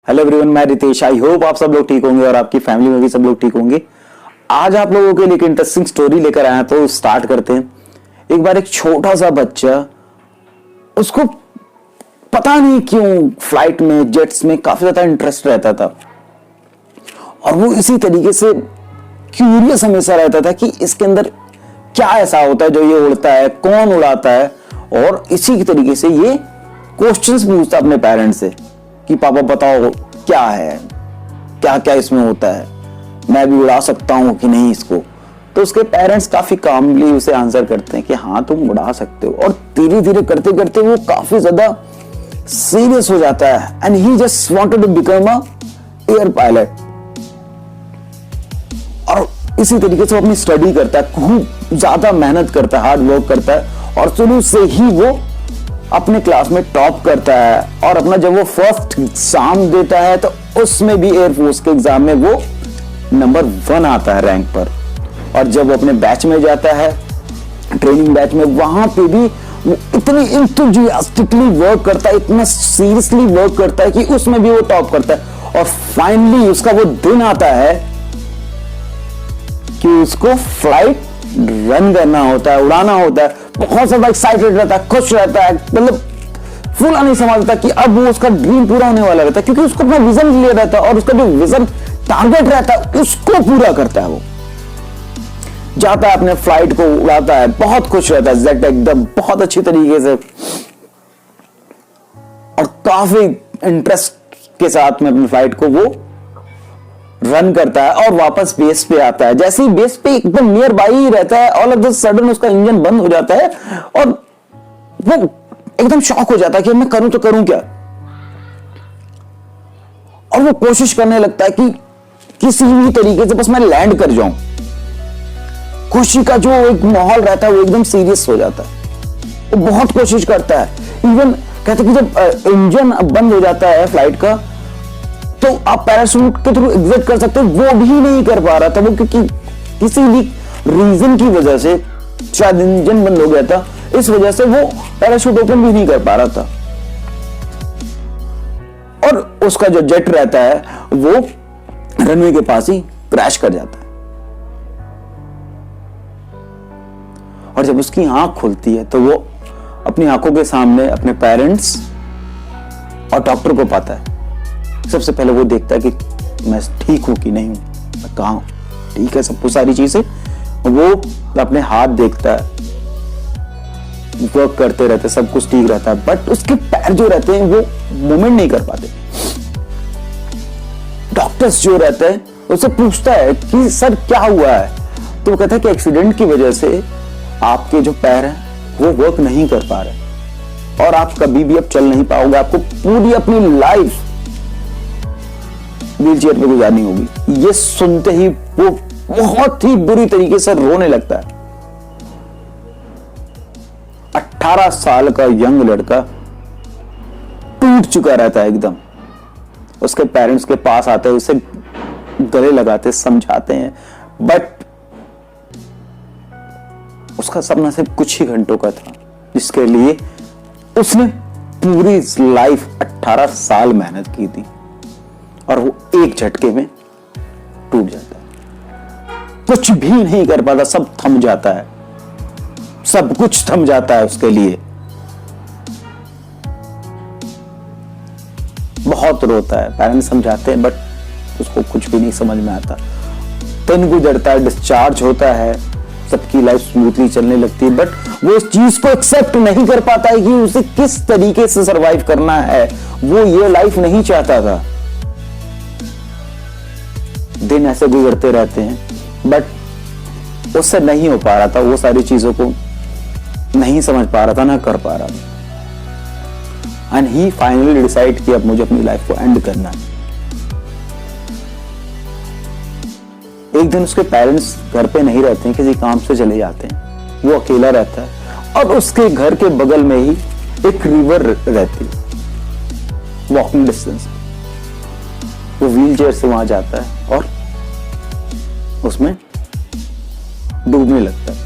Hello everyone, मैं Ritesh. I hope आप सब लोग ठीक होंगे और आपकी फैमिली में भी सब लोग ठीक होंगे। आज आप लोगों के लिए एक इंटरेस्टिंग स्टोरी लेकर आया, तो स्टार्ट करते हैं। एक बार एक छोटा सा बच्चा, उसको पता नहीं क्यों फ्लाइट में, जेट्स में काफी ज्यादा इंटरेस्ट रहता था और वो इसी तरीके से क्यूरियस हमेशा रहता था कि इसके अंदर क्या ऐसा होता है जो ये उड़ता है, कौन उड़ाता है। और इसी की तरीके से ये क्वेश्चंस पूछता अपने पेरेंट्स से कि पापा बताओ क्या है, क्या क्या इसमें होता है, मैं भी उड़ा सकता हूं कि नहीं इसको। तो उसके पेरेंट्स काफी कामली उसे आंसर करते हैं कि हाँ तुम उड़ा सकते हो। और धीरे धीरे करते करते वो काफी ज्यादा सीरियस हो जाता है and he just wanted to become a air pilot. और इसी तरीके से वो अपनी स्टडी करता है, खूब ज्यादा मेहनत करता है, हार्ड वर्क करता है और शुरू से ही वो अपने क्लास में टॉप करता है। और अपना जब वो फर्स्ट एग्जाम देता है तो उसमें भी एयरफोर्स के एग्जाम में वो नंबर 1 आता है रैंक पर। और जब वो अपने बैच में जाता है, ट्रेनिंग बैच में, वहां पे भी वो इतनी एंथुसियास्टिकली वर्क करता है, इतना सीरियसली वर्क करता है कि उसमें भी वो टॉप करता है। और फाइनली उसका वो दिन आता है कि उसको फ्लाइट रन करना होता है, उड़ाना होता है। बहुत ज्यादा एक्साइटेड रहता है, खुश रहता है, मतलब फूला नहीं समझता कि अब वो उसका ड्रीम पूरा होने वाला रहता है, क्योंकि उसको अपना विजन क्लियर रहता है और उसका जो विजन टारगेट रहता है उसको पूरा करता है। वो जाता है, अपने फ्लाइट को उड़ाता है, बहुत खुश रहता है, जेट एकदम बहुत अच्छी तरीके से और काफी इंटरेस्ट के साथ में अपनी फ्लाइट को वो रन करता है और वापस बेस पे आता है। जैसे ही बेस पे एकदम नियर बाई ही रहता है, ऑल ऑफ द सडन उसका इंजन बंद हो जाता है और वो एकदम शॉक हो जाता है कि मैं करूं तो करूं क्या। और वो कोशिश करने लगता है कि किसी भी तरीके से बस मैं लैंड कर जाऊं। खुशी का जो एक माहौल रहता है वो एकदम सीरियस हो जाता है। वो बहुत कोशिश करता है, इवन कहते कि जब इंजन बंद हो जाता है फ्लाइट का तो आप पैराशूट के थ्रू एग्जिट कर सकते हो, वो भी नहीं कर पा रहा था वो, क्योंकि किसी भी रीजन की वजह से, शायद इंजन बंद हो गया था, इस वजह से वो पैराशूट ओपन भी नहीं कर पा रहा था। और उसका जो जेट रहता है वो रनवे के पास ही क्रैश कर जाता है। और जब उसकी आंख खुलती है तो वो अपनी आंखों के सामने अपने पेरेंट्स और डॉक्टर को पाता है। सबसे पहले वो देखता है कि मैं ठीक हूं कि नहीं हूं, मैं कहां हूं, ठीक है सब कुछ, सारी चीजें। वो अपने हाथ देखता है, वर्क करते रहते, सब कुछ ठीक रहता है, बट उसके पैर जो रहते हैं वो मूवमेंट नहीं कर पाते। डॉक्टर्स जो रहते हैं उससे पूछता है कि सर क्या हुआ है, तो वो कहता है कि एक्सीडेंट की वजह से आपके जो पैर हैं वो वर्क नहीं कर पा रहे और आप कभी भी अब चल नहीं पाओगे, आपको पूरी अपनी लाइफ व्हील चेयर पे गुजारनी होगी। ये सुनते ही वो बहुत ही बुरी तरीके से रोने लगता है। 18 साल का यंग लड़का टूट चुका रहता है एकदम। उसके पेरेंट्स के पास आते हैं, उसे गले लगाते, समझाते हैं, बट उसका सपना सिर्फ कुछ ही घंटों का था, जिसके लिए उसने पूरी लाइफ 18 साल मेहनत की थी और वो एक झटके में टूट जाता है। कुछ भी नहीं कर पाता, सब थम जाता है, सब कुछ थम जाता है उसके लिए। बहुत रोता है, पेरेंट्स समझाते हैं बट उसको कुछ भी नहीं समझ में आता। दिन गुजरता है, डिस्चार्ज होता है, सबकी लाइफ स्मूथली चलने लगती है, बट वो इस चीज को एक्सेप्ट नहीं कर पाता है कि उसे किस तरीके से सरवाइव करना है। वो ये लाइफ नहीं चाहता था। दिन ऐसे गुजरते रहते हैं बट उससे नहीं हो पा रहा था, वो सारी चीजों को नहीं समझ पा रहा था, ना कर पा रहा था। एंड ही फाइनली डिसाइड कि अब मुझे अपनी लाइफ को एंड करना है। एक दिन उसके पेरेंट्स घर पे नहीं रहते हैं, किसी काम से चले जाते हैं, वो अकेला रहता है और उसके घर के बगल में ही एक रिवर रहती है, वॉकिंग डिस्टेंस। वो व्हील चेयर से वहां जाता है और उसमें डूबने लगता है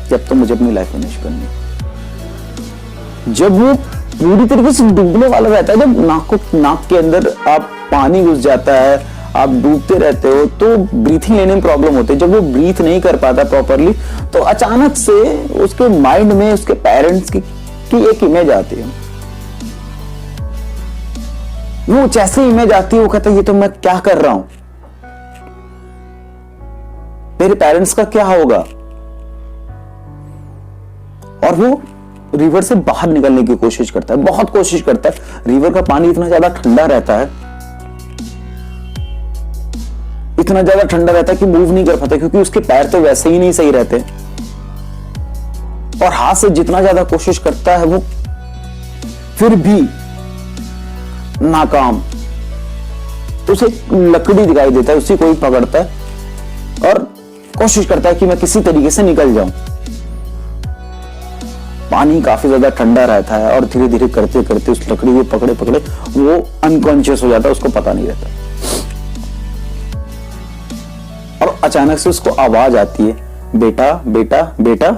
कि अब तो मुझे अपनी लाइफ फिनिश करनी है। जब वो पूरी तरीके से डूबने वाला रहता है, जब नाक के अंदर आप पानी घुस जाता है, आप डूबते रहते हो, तो ब्रीथिंग लेने में प्रॉब्लम होती है। जब वो ब्रीथ नहीं कर पाता प्रॉपरली, तो अचानक से उसके माइंड में उसके पेरेंट्स की एक इमेज आती है। वो जैसे इमेज आती है, वो कहता है ये तो मैं क्या कर रहा हूं, मेरे पेरेंट्स का क्या होगा। और वो रिवर से बाहर निकलने की कोशिश करता है, बहुत कोशिश करता है। रिवर का पानी इतना ज्यादा ठंडा रहता है, इतना ज्यादा ठंडा रहता है कि मूव नहीं कर पाता, क्योंकि उसके पैर तो वैसे ही नहीं सही रहते। और हाथ से जितना ज्यादा कोशिश करता है वो फिर भी नाकाम। तो उसे लकड़ी दिखाई देता है, उसी को ही पकड़ता है और कोशिश करता है कि मैं किसी तरीके से निकल जाऊं। पानी काफी ज्यादा ठंडा रहता है और धीरे धीरे करते करते उस लकड़ी को पकड़े पकड़े वो अनकॉन्शियस हो जाता है, उसको पता नहीं रहता। और अचानक से उसको आवाज आती है, बेटा बेटा बेटा।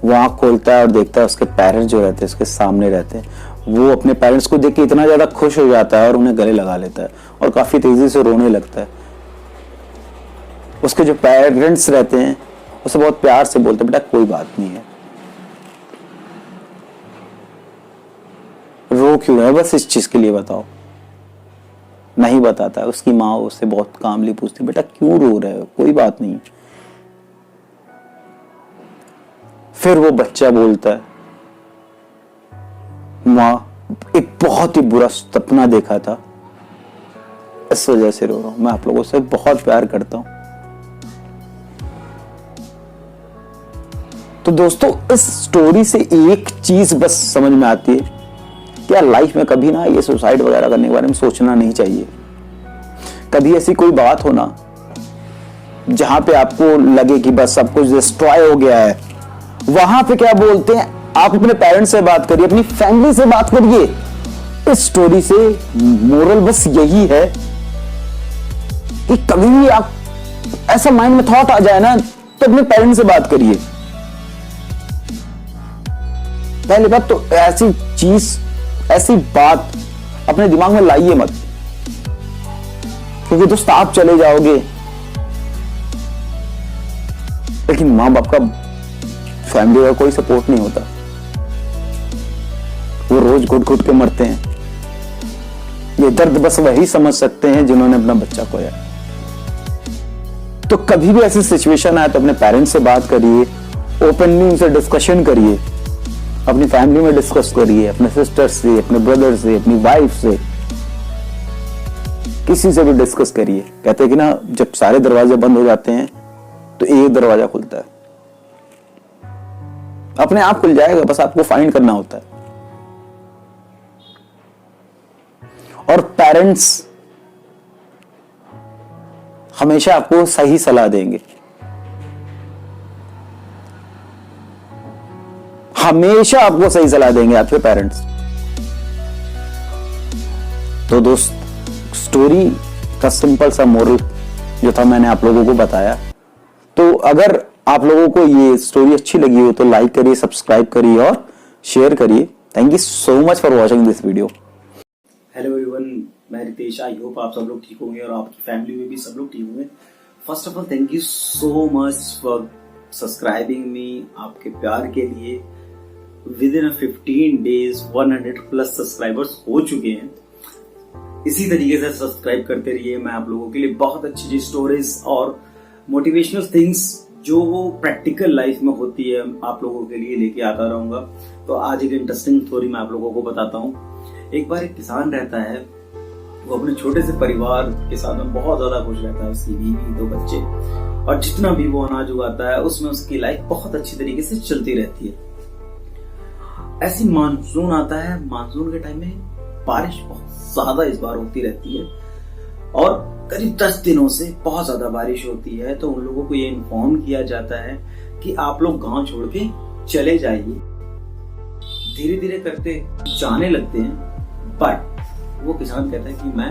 वो आंख खोलता है और देखता है उसके पेरेंट्स जो रहते हैं उसके सामने रहते हैं। वो अपने पेरेंट्स को देख के इतना ज्यादा खुश हो जाता है और उन्हें गले लगा लेता है और काफी तेजी से रोने लगता है। उसके जो पेरेंट्स रहते हैं उसे बहुत प्यार से बोलते हैं, बेटा कोई बात नहीं है, रो क्यों रहे, बस इस चीज के लिए बताओ। नहीं बताता है। उसकी माँ उससे बहुत कामली पूछती, बेटा क्यों रो रहे हो, कोई बात नहीं। फिर वो बच्चा बोलता है, माँ एक बहुत ही बुरा सपना देखा था, इस वजह से रो रहा हूं, मैं आप लोगों से बहुत प्यार करता हूं। तो दोस्तों इस स्टोरी से एक चीज बस समझ में आती है, क्या लाइफ में कभी ना ये सुसाइड वगैरह करने के बारे में सोचना नहीं चाहिए। कभी ऐसी कोई बात हो ना जहां पे आपको लगे कि बस सब कुछ डिस्ट्रॉय हो गया है, वहां पे क्या बोलते हैं, आप अपने पेरेंट्स से बात करिए, अपनी फैमिली से बात करिए। इस स्टोरी से मोरल बस यही है कि कभी भी आप ऐसा माइंड में थॉट आ जाए ना, तो अपने पेरेंट्स से बात करिए। पहली बात तो ऐसी चीज, ऐसी बात अपने दिमाग में लाइए मत, क्योंकि दोस्त आप चले जाओगे लेकिन मां बाप का, फैमिली का कोई सपोर्ट नहीं होता। वो रोज घुट घुट के मरते हैं। ये दर्द बस वही समझ सकते हैं जिन्होंने अपना बच्चा खोया। तो कभी भी ऐसी सिचुएशन आए तो अपने पेरेंट्स से बात करिए, ओपनली उनसे डिस्कशन करिए, अपनी फैमिली में डिस्कस करिए, अपने सिस्टर्स से, अपने ब्रदर से, अपनी वाइफ से, किसी से भी डिस्कस करिए। कहते हैं कि ना जब सारे दरवाजे बंद हो जाते हैं तो एक दरवाजा खुलता है, अपने आप खुल जाएगा, बस आपको फाइंड करना होता है। और पेरेंट्स हमेशा आपको सही सलाह देंगे, हमेशा आपको सही सलाह देंगे आपके पेरेंट्स। तो दोस्त स्टोरी का सिंपल सा मोरल जो था मैंने आप लोगों को बताया। तो अगर आप लोगों को ये स्टोरी अच्छी लगी हो तो लाइक करिए, सब्सक्राइब करिए और शेयर करिए। Thank you so much for watching this video. Hello everyone, मैं रितेश। आई होप आप सब लोग ठीक होंगे और आपकी फैमिली में भी सब लोग ठीक होंगे। First of all thank you so much for subscribing मी। आपके प्यार के लिए with in 15 days 100 plus subscribers हो चुके हैं। इसी तरीके से सब्सक्राइब करते रहिए। मैं आप लोगों के लिए बहुत अच्छी अच्छी स्टोरीज और मोटिवेशनल थिंग्स जो वो प्रैक्टिकल लाइफ में होती है आप लोगों के लिए लेके आता रहूंगा। तो आज एक इंटरेस्टिंग स्टोरी मैं आप लोगों को बताता हूँ। एक बार एक किसान रहता है, वो अपने छोटे से परिवार के साथ में बहुत ज्यादा खुश रहता है। उसकी बीवी, 2 बच्चे, और जितना भी वो अनाज उगाता है उसमें उसकी लाइफ बहुत अच्छी तरीके से चलती रहती है। ऐसी मानसून आता है, मानसून के टाइम में बारिश बहुत ज्यादा इस बार होती रहती है और करीब 10 दिनों से बहुत ज्यादा बारिश होती है। तो उन लोगों को ये इन्फॉर्म किया जाता है कि आप लोग गांव छोड़ के चले जाइए। धीरे धीरे करते जाने लगते हैं, बट वो किसान कहता है कि मैं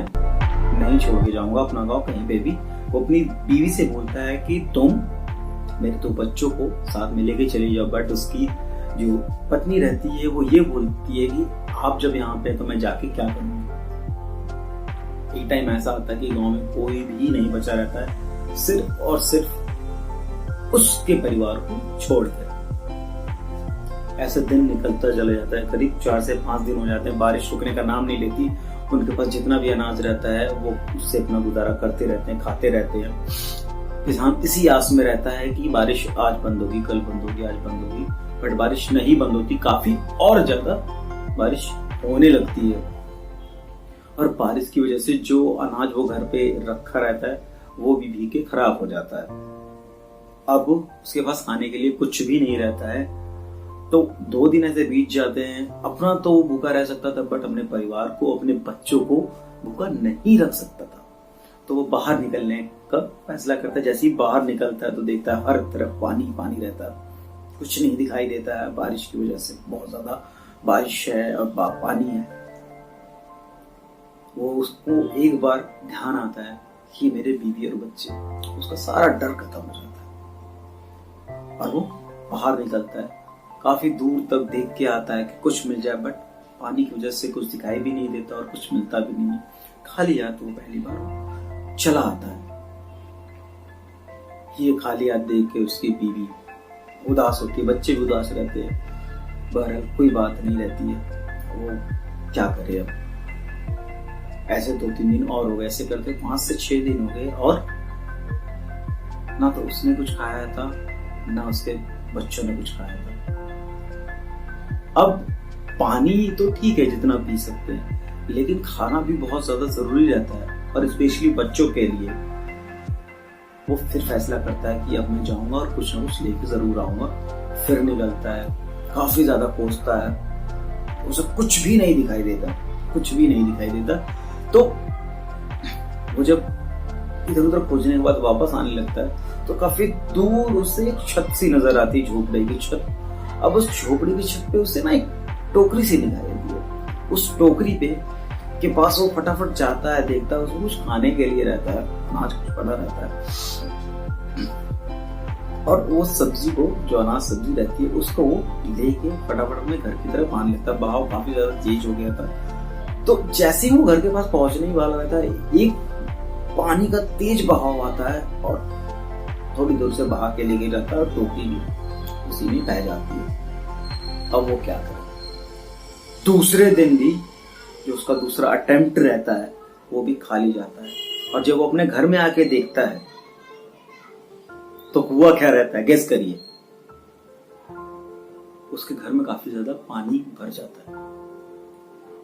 नहीं छोड़ के जाऊंगा अपना गांव कहीं पे भी। वो अपनी बीवी से बोलता है कि तुम मेरे 2 बच्चों को साथ में लेके चले जाओ, बट उसकी जो पत्नी रहती है वो ये बोलती है कि आप जब यहाँ पे तो मैं जाके क्या करूँगा। एक टाइम ऐसा आता है कि गांव में कोई भी नहीं बचा रहता है, सिर्फ और सिर्फ उसके परिवार को छोड़कर। ऐसे दिन निकलता चला जाता है, करीब 4 से 5 दिन हो जाते हैं, बारिश रुकने का नाम नहीं लेती। उनके पास जितना भी अनाज रहता है वो उससे अपना गुजारा करते रहते हैं, खाते रहते हैं। किसान इसी आस में रहता है कि बारिश आज बंद होगी, कल बंद होगी, आज बंद होगी, बट बारिश नहीं बंद होती। काफी और ज्यादा बारिश होने लगती है और बारिश की वजह से जो अनाज वो घर पे रखा रहता है वो भी भीग के खराब हो जाता है। अब उसके पास खाने के लिए कुछ भी नहीं रहता है। तो 2 दिन ऐसे बीत जाते हैं। अपना तो वो भूखा रह सकता था, बट अपने परिवार को, अपने बच्चों को भूखा नहीं रख सकता था। तो वो बाहर निकलने का फैसला करता है। जैसे ही बाहर निकलता है तो देखता है हर तरफ पानी पानी रहता है, कुछ नहीं दिखाई देता है। बारिश की वजह से बहुत ज्यादा बारिश है और पानी है। वो उसको एक बार ध्यान आता है कि मेरे बीवी और बच्चे, उसका सारा डर खत्म हो जाता है और वो बाहर निकलता है। काफी दूर तक देख के आता है कि कुछ मिल जाए, बट पानी की वजह से कुछ दिखाई भी नहीं देता और कुछ मिलता भी नहीं है। खाली हाथ वो पहली बार चला आता है। ये खाली हाथ देख के उसकी बीवी उदास होती है, बच्चे भी उदास रहते हैं। बहरहाल कोई बात नहीं रहती है, वो क्या करे। अब ऐसे 2-3 दिन और हो गए, ऐसे करते 5 से 6 दिन हो गए और ना तो उसने कुछ खाया था ना उसके बच्चों ने कुछ खाया था। अब पानी तो ठीक है जितना पी सकते हैं, लेकिन खाना भी बहुत ज्यादा जरूरी रहता है और स्पेशली बच्चों के लिए। वो फिर फैसला करता है कि अब मैं जाऊंगा और कुछ ना कुछ लेके जरूर आऊंगा। फिर निकलता है, काफी ज्यादा खोजता है, उसे कुछ भी नहीं दिखाई देता, कुछ भी नहीं दिखाई देता। तो वो जब इधर उधर खोजने के बाद वापस आने लगता है तो काफी दूर उसे एक छत सी नजर आती है, झोपड़ी की छत। अब उस झोपड़ी की छत पे उसे ना एक टोकरी सी दिखाई देती है। उस टोकरी पे के पास वो फटाफट जाता है, देखता है उसको कुछ खाने के लिए रहता है, अनाज कुछ पड़ा रहता है और वो सब्जी को, जो अनाज सब्जी रहती है, उसको वो लेके फटाफट अपने घर की तरफ आने लगता है। बहाव काफी ज्यादा तेज हो गया था। तो जैसे ही वो घर के पास पहुंचने ही वाला रहता है, एक पानी का तेज बहाव आता है और थोड़ी दूर से बहा के लेके जाता है और टोकरी भी उसी में बह जाती है। अब वो क्या करे। दूसरे दिन भी जो उसका दूसरा अटेम्प्ट रहता है वो भी खाली जाता है और जब वो अपने घर में आके देखता है तो हुआ क्या रहता है, गेस करिए। उसके घर में काफी ज्यादा पानी भर जाता है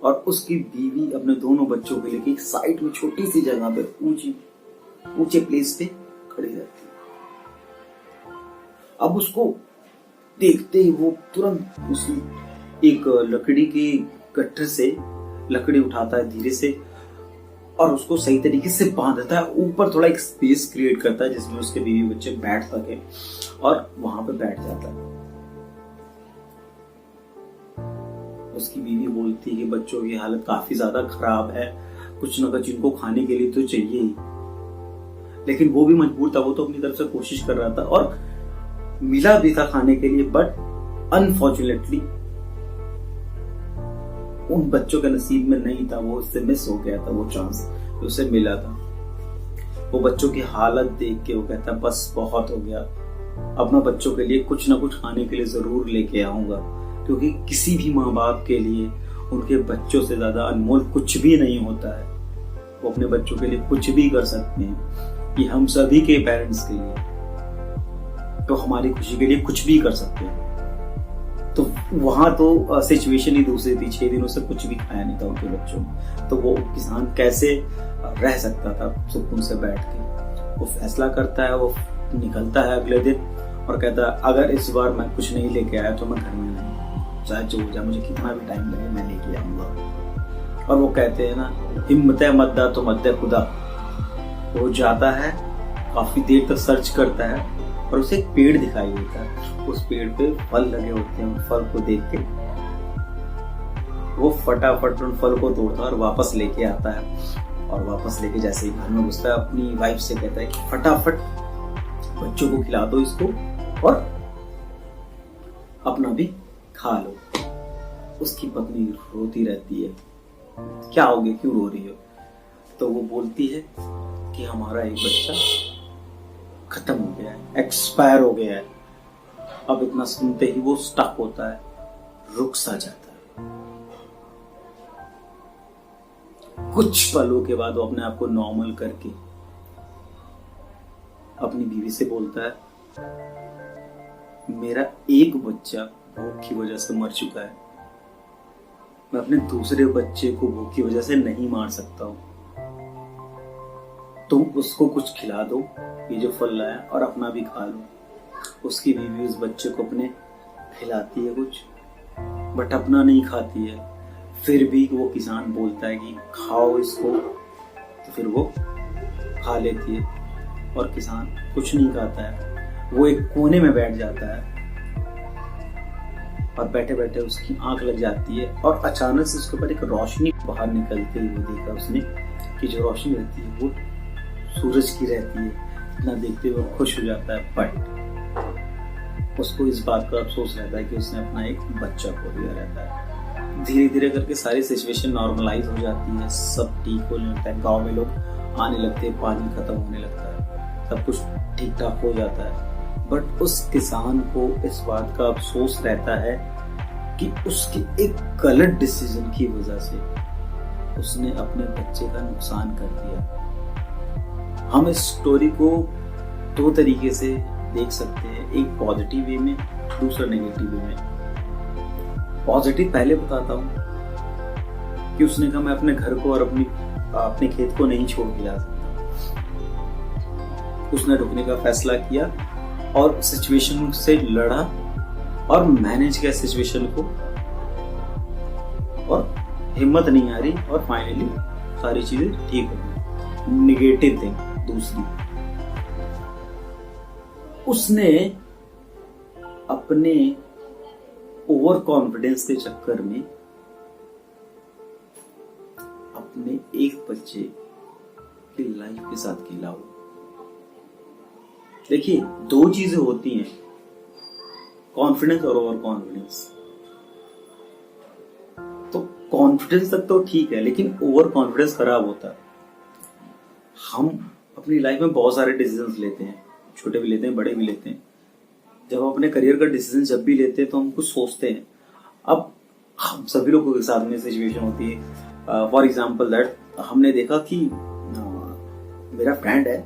और उसकी बीवी अपने दोनों बच्चों को लेके एक साइड में छोटी सी जगह पे ऊंचे प्लेस पे खड़ी रहती है। अब उसको देखते ही वो तुरंत उसी एक लकड़ी के गट्ठर से लकड़ी उठाता है धीरे से और उसको सही तरीके से बांधता है। ऊपर थोड़ा एक स्पेस क्रिएट करता है जिसमें उसके बीवी बच्चे बैठ सके और वहां पे बैठ जाता है। उसकी बीवी बोलती है कि बच्चों की हालत काफी ज्यादा खराब है, कुछ ना कुछ इनको खाने के लिए तो चाहिए ही। लेकिन वो भी मजबूर था, वो तो अपनी तरफ से कोशिश कर रहा था और मिला भी था खाने के लिए, बट अनफॉर्चुनेटली उन बच्चों के नसीब में नहीं था। वो उससे मिस हो गया था वो चांस जो उसे मिला था। वो बच्चों की हालत देख के वो कहता बस बहुत हो गया, अब मैं बच्चों के लिए कुछ ना कुछ खाने के लिए जरूर लेके आऊंगा, क्योंकि किसी भी माँ बाप के लिए उनके बच्चों से ज्यादा अनमोल कुछ भी नहीं होता है। वो अपने बच्चों के लिए कुछ भी कर सकते हैं। ये हम सभी के पेरेंट्स के लिए, तो हमारी खुशी के लिए कुछ भी कर सकते हैं। तो वहां तो सिचुएशन ही दूसरी थी। 6 दिनों से कुछ भी खाया नहीं था उनके बच्चों ने, तो वो किसान कैसे रह सकता था सुकून से बैठ के। वो फैसला करता है, वो निकलता है अगले दिन और कहता है अगर इस बार मैं कुछ नहीं लेके आया तो मैं घर में नहीं, चाहे जो हो जाए, मुझे कितना भी टाइम लगे मैं लेके आऊंगा। और वो कहते हैं ना, हिम्मत मद्दा तो मद्दा खुदा। वो जाता है, काफी देर तक सर्च करता है और उसे एक पेड़ दिखाई देता है। उस पेड़ पे फल लगे होते हैं। फल को देख के वो फटाफट उन फल को तोड़ता है और वापस लेके आता है। और वापस लेके जैसे ही घर में घुसता है, अपनी वाइफ से कहता है कि फटाफट बच्चों को खिला दो इसको और अपना भी खा लो। उसकी पत्नी रोती रहती है, क्या हो गया, क्यों रो रही हो? तो वो बोलती है कि हमारा एक बच्चा खत्म हो गया है, एक्सपायर हो गया है। अब इतना सुनते ही वो स्टक होता है, रुक सा जाता है। कुछ पलों के बाद वो अपने आप को नॉर्मल करके अपनी बीवी से बोलता है, मेरा एक बच्चा भूख की वजह से मर चुका है, मैं अपने दूसरे बच्चे को भूख की वजह से नहीं मार सकता हूं। तुम उसको कुछ खिला दो, ये जो फल लाया, और अपना भी खा लो। उसकी बीवी उस बच्चे को अपने खिलाती है कुछ, बट अपना नहीं खाती है। फिर भी वो किसान बोलता है कि खाओ इसको, तो फिर वो खा लेती है और किसान कुछ नहीं खाता है। वो एक कोने में बैठ जाता है और बैठे बैठे उसकी आंख लग जाती है और अचानक से उसके ऊपर एक रोशनी बाहर निकलते हुए देखा उसने कि जो रोशनी रहती है वो सूरज की रहती है। इतना देखते हुए खुश हो जाता है, बट उसको इस बात का अफसोस रहता है कि उसने अपना एक बच्चा खो दिया रहता है। धीरे धीरे करके सारी सिचुएशन नॉर्मलाइज हो जाती है, सब ठीक होने लगता है, गांव में लोग आने लगते हैं, पानी खत्म होने लगता है, सब कुछ ठीक ठाक हो जाता है। बट उस किसान को इस बात का अफसोस रहता है कि उसके एक गलत डिसीजन की वजह से उसने अपने बच्चे का नुकसान कर दिया। हम इस स्टोरी को दो तरीके से देख सकते हैं, एक पॉजिटिव वे में, दूसरा नेगेटिव वे में। पॉजिटिव पहले बताता हूं कि उसने कहा मैं अपने घर को और अपने खेत को नहीं छोड़ के जा सकता। उसने रुकने का फैसला किया और सिचुएशन से लड़ा और मैनेज किया सिचुएशन को, और हिम्मत नहीं आ रही और फाइनली सारी चीजें ठीक हो गई। निगेटिव थिंग दूसरी, उसने अपने ओवर कॉन्फिडेंस के चक्कर में अपने एक बच्चे की लाइफ के साथ खेला हो। देखिए, दो चीजें होती हैं, कॉन्फिडेंस और ओवर कॉन्फिडेंस। तो कॉन्फिडेंस तक तो ठीक है, लेकिन ओवर कॉन्फिडेंस खराब होता है। हम अपनी लाइफ में बहुत सारे डिसीजंस लेते हैं, छोटे भी लेते हैं, बड़े भी लेते हैं। जब हम अपने करियर का डिसीजन जब भी लेते हैं तो हम कुछ सोचते हैं। अब हम सभी लोगों के साथ में सिचुएशन होती है। फॉर एग्जाम्पल दैट हमने देखा कि मेरा फ्रेंड है,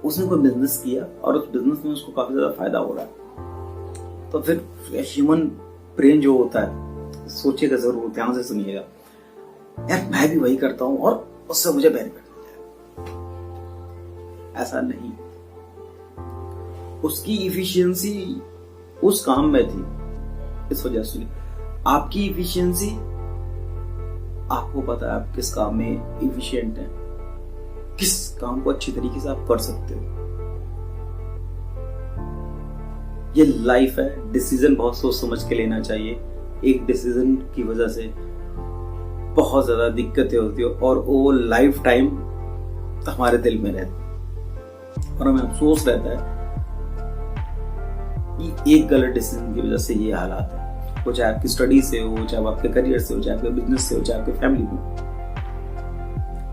उसने कोई बिजनेस किया और उस बिजनेस में उसको काफी ज्यादा फायदा हो रहा है। तो फिर ह्यूमन ब्रेन जो होता है सोचेगा जरूर, ध्यान से सुनिएगा, यार मैं भी वही करता हूं और उससे मुझे बेनिफिट मिल जाएगा। ऐसा नहीं, उसकी इफिशियंसी उस काम में थी, इस वजह से आपकी इफिशियंसी, आपको पता है आप किस काम में इफिशिएंट हैं, किस काम को अच्छी तरीके से आप कर सकते हो। ये लाइफ है, डिसीजन बहुत सोच समझ के लेना चाहिए। एक डिसीजन की वजह से बहुत ज्यादा दिक्कतें होती है और वो लाइफ टाइम हमारे दिल में रहती और हमें अफसोस रहता है कि एक गलत डिसीजन की वजह से ये हालात है। वो चाहे आपकी स्टडी से हो, चाहे आपके करियर से हो, चाहे आपके बिजनेस से हो, चाहे आपके फैमिली में,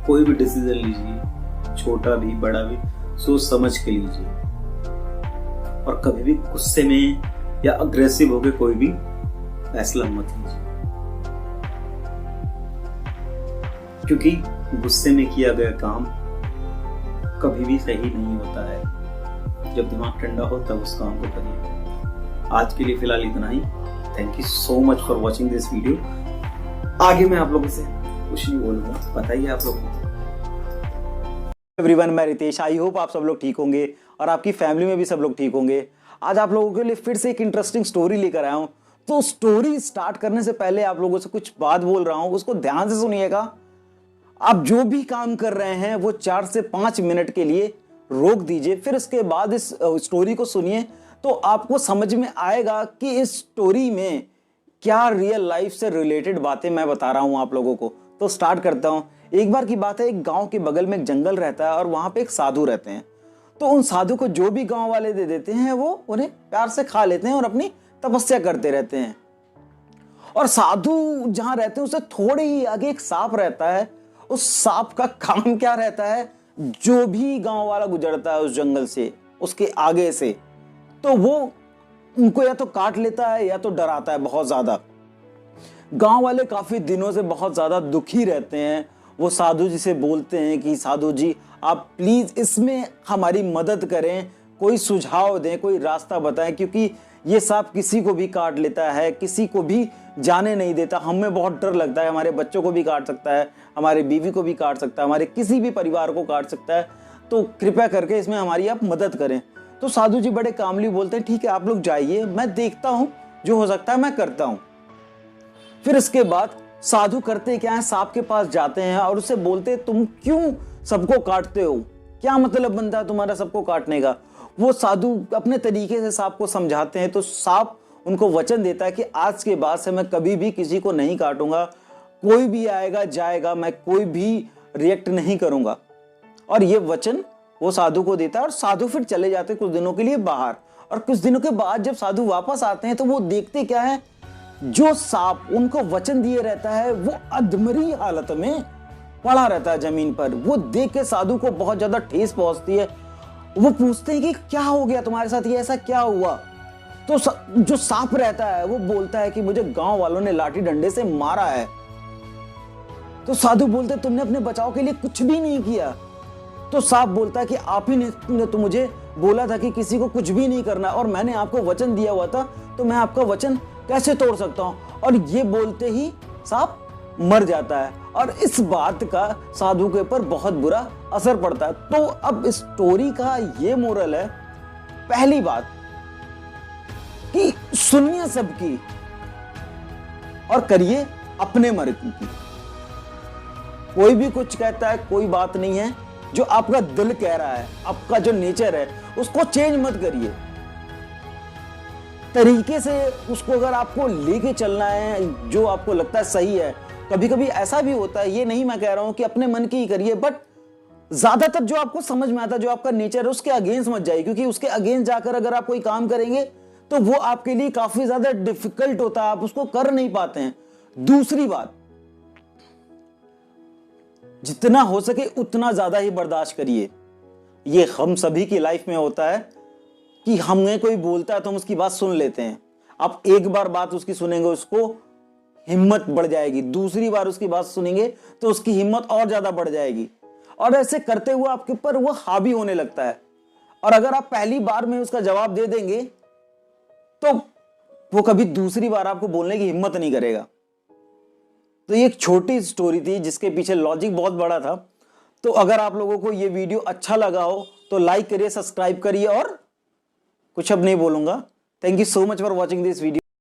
कोई भी डिसीजन लीजिए, छोटा भी बड़ा भी, सोच समझ के लीजिए। और कभी भी गुस्से में या अग्रेसिव होकर कोई भी फैसला मत लीजिए, क्योंकि गुस्से में किया गया काम कभी भी सही नहीं होता है। जब दिमाग ठंडा हो तब उस काम को करिए। आज के लिए फिलहाल इतना ही। Thank you so much for watching this video. आगे मैं आप लोगों से कुछ नहीं बोलूंगा, बताइए आप लोग। एवरीवन, मैं रितेश। आई होप आप सब लोग ठीक होंगे और आपकी फैमिली में भी सब लोग ठीक होंगे। आज आप लोगों के लिए फिर से एक इंटरेस्टिंग स्टोरी लेकर आया हूं। तो स्टोरी स्टार्ट करने से पहले आप लोगों से कुछ बात बोल रहा हूं, उसको ध्यान से सुनिएगा। आप जो भी काम कर रहे हैं वो 4 से 5 मिनट के लिए रोक दीजिए, फिर इसके बाद इस स्टोरी को सुनिए, तो आपको समझ में आएगा कि इस स्टोरी में क्या रियल लाइफ से रिलेटेड बातें मैं बता रहा हूं आप लोगों को। तो स्टार्ट करता हूं। एक बार की बात है, एक गांव के बगल में एक जंगल रहता है और वहां पे एक साधु रहते हैं। तो उन साधु को जो भी गांव वाले दे देते हैं वो उन्हें प्यार से खा लेते हैं और अपनी तपस्या करते रहते हैं। और साधु जहां रहते हैं उससे थोड़े ही आगे एक सांप रहता है। उस सांप का काम क्या रहता है, जो भी गांव वाला गुजरता है उस जंगल से, उसके आगे से, तो वो उनको या तो काट लेता है या तो डराता है बहुत ज्यादा। गांव वाले काफी दिनों से बहुत ज्यादा दुखी रहते हैं। वो साधु जी से बोलते हैं कि साधु जी आप प्लीज इसमें हमारी मदद करें, कोई सुझाव दें, कोई रास्ता बताएं, क्योंकि ये सांप किसी को भी काट लेता है, किसी को भी जाने नहीं देता। हमें बहुत डर लगता है, हमारे बच्चों को भी काट सकता है, हमारे बीवी को भी काट सकता है, हमारे किसी भी परिवार को काट सकता है। तो कृपया करके इसमें हमारी आप मदद करें। तो साधु जी बड़े कामली बोलते हैं ठीक है आप लोग जाइए, मैं देखता हूं, जो हो सकता है मैं करता हूं। फिर इसके बाद साधु करते क्या है, सांप के पास जाते हैं और उससे बोलते तुम क्यों सबको काटते हो, क्या मतलब बनता है तुम्हारा सबको काटने का। वो साधु अपने तरीके से सांप को समझाते हैं। तो सांप उनको वचन देता है कि आज के बाद से मैं कभी भी किसी को नहीं काटूंगा, कोई भी आएगा जाएगा, मैं कोई भी रिएक्ट नहीं करूंगा। और ये वचन वो साधु को देता है और साधु फिर चले जाते कुछ दिनों के लिए बाहर। और कुछ दिनों के बाद जब साधु वापस आते हैं तो वो देखते क्या है, जो सांप उनको वचन दिए रहता है वो अधमरी हालत में पड़ा रहता है जमीन पर। वो देख के साधु को बहुत ज्यादा ठेस पहुंचती है। वो पूछते हैं कि क्या हो गया तुम्हारे साथ, ये ऐसा क्या हुआ। तो जो सांप रहता है वो बोलता है कि मुझे गांव वालों ने लाठी डंडे से मारा है। तो साधु बोलते तुमने अपने बचाव के लिए कुछ भी नहीं किया। तो सांप बोलता है कि आप ही ने तो मुझे बोला था कि किसी को कुछ भी नहीं करना, और मैंने आपको वचन दिया हुआ था, तो मैं आपका वचन कैसे तोड़ सकता हूं। और ये बोलते ही सांप मर जाता है। और इस बात का साधु के ऊपर बहुत बुरा असर पड़ता है। तो अब स्टोरी का ये मोरल है, पहली बात कि सुनिए सबकी और करिए अपने मर्जी की। कोई भी कुछ कहता है कोई बात नहीं है, जो आपका दिल कह रहा है, आपका जो नेचर है उसको चेंज मत करिए। तरीके से उसको अगर आपको लेके चलना है, जो आपको लगता है सही है। कभी कभी ऐसा भी होता है, ये नहीं मैं कह रहा हूं कि अपने मन की ही करिए, बट ज्यादातर जो आपको समझ में आता है, जो आपका नेचर है, उसके अगेंस्ट मत जाइए, क्योंकि उसके अगेंस्ट जाकर अगर आप कोई काम करेंगे तो वो आपके लिए काफी ज्यादा डिफिकल्ट होता है, आप उसको कर नहीं पाते हैं। दूसरी बात, जितना हो सके उतना ज्यादा ही बर्दाश्त करिए। ये हम सभी की लाइफ में होता है कि हमें कोई बोलता है तो हम उसकी बात सुन लेते हैं। आप एक बार बात उसकी सुनेंगे, उसको हिम्मत बढ़ जाएगी, दूसरी बार उसकी बात सुनेंगे तो उसकी हिम्मत और ज्यादा बढ़ जाएगी, और ऐसे करते हुए आपके ऊपर वो हावी होने लगता है। और अगर आप पहली बार में उसका जवाब दे देंगे तो वो कभी दूसरी बार आपको बोलने की हिम्मत नहीं करेगा। तो ये एक छोटी स्टोरी थी जिसके पीछे लॉजिक बहुत बड़ा था। तो अगर आप लोगों को ये वीडियो अच्छा लगा हो तो लाइक करिए, सब्सक्राइब करिए, और कुछ अब नहीं बोलूंगा। Thank you so much for watching this video.